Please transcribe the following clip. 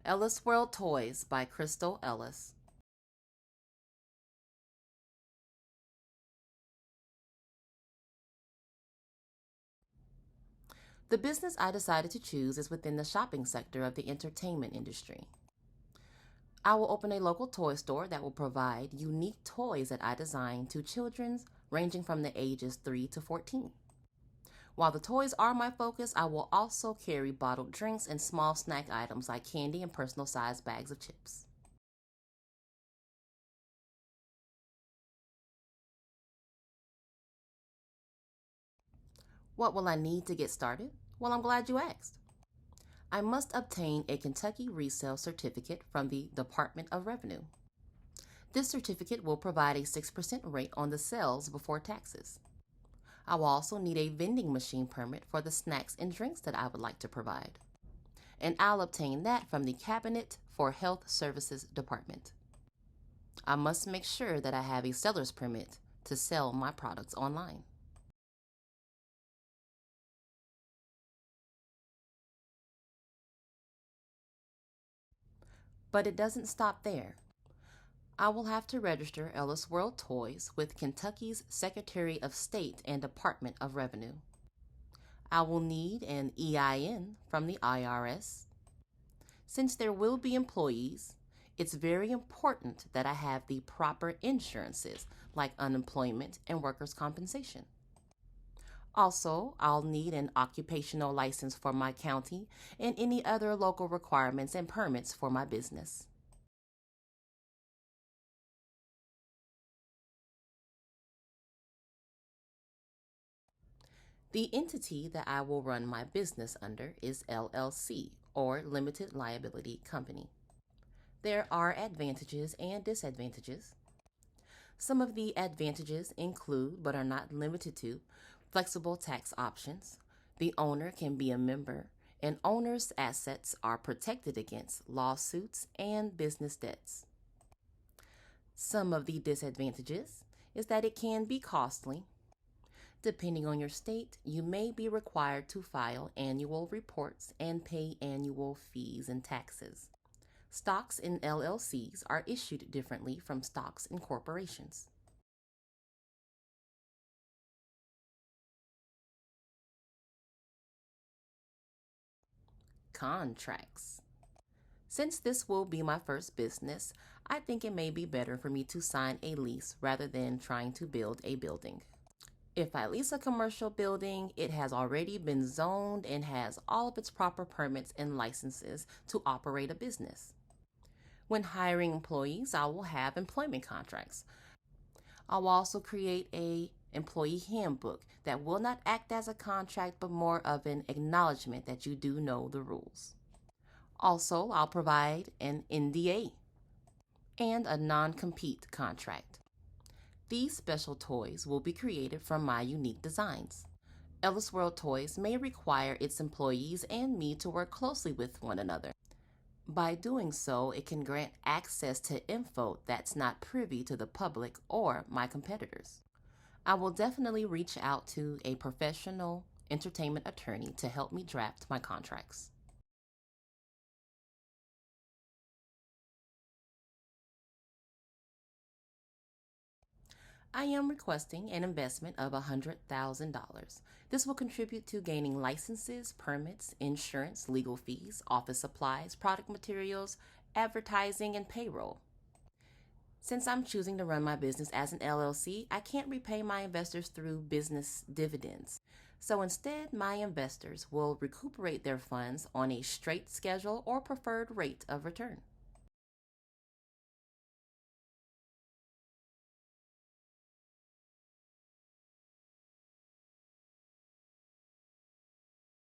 Ellis World Toys by Crystal Ellis. The business I decided to choose is within the shopping sector of the entertainment industry. I will open a local toy store that will provide unique toys that I design to children ranging from the ages 3 to 14. While the toys are my focus, I will also carry bottled drinks and small snack items like candy and personal sized bags of chips. What will I need to get started? Well, I'm glad you asked. I must obtain a Kentucky Resale Certificate from the Department of Revenue. This certificate will provide a 6% rate on the sales before taxes. I will also need a vending machine permit for the snacks and drinks that I would like to provide. And I'll obtain that from the Cabinet for Health Services Department. I must make sure that I have a seller's permit to sell my products online. But it doesn't stop there. I will have to register Ellis World Toys with Kentucky's Secretary of State and Department of Revenue. I will need an EIN from the IRS. Since there will be employees, it's very important that I have the proper insurances like unemployment and workers' compensation. Also, I'll need an occupational license for my county and any other local requirements and permits for my business. The entity that I will run my business under is LLC, or Limited Liability Company. There are advantages and disadvantages. Some of the advantages include, but are not limited to, flexible tax options. The owner can be a member, and owner's assets are protected against lawsuits and business debts. Some of the disadvantages is that it can be costly. Depending on your state, you may be required to file annual reports and pay annual fees and taxes. Stocks in LLCs are issued differently from stocks in corporations. Contracts. Since this will be my first business, I think it may be better for me to sign a lease rather than trying to build a building. If I lease a commercial building, it has already been zoned and has all of its proper permits and licenses to operate a business. When hiring employees, I will have employment contracts. I will also create a employee handbook that will not act as a contract but more of an acknowledgement that you do know the rules. Also, I'll provide an NDA and a non-compete contract. These special toys will be created from my unique designs. Ellis World Toys may require its employees and me to work closely with one another. By doing so, it can grant access to info that's not privy to the public or my competitors. I will definitely reach out to a professional entertainment attorney to help me draft my contracts. I am requesting an investment of $100,000. This will contribute to gaining licenses, permits, insurance, legal fees, office supplies, product materials, advertising, and payroll. Since I'm choosing to run my business as an LLC, I can't repay my investors through business dividends. So instead, my investors will recuperate their funds on a straight schedule or preferred rate of return.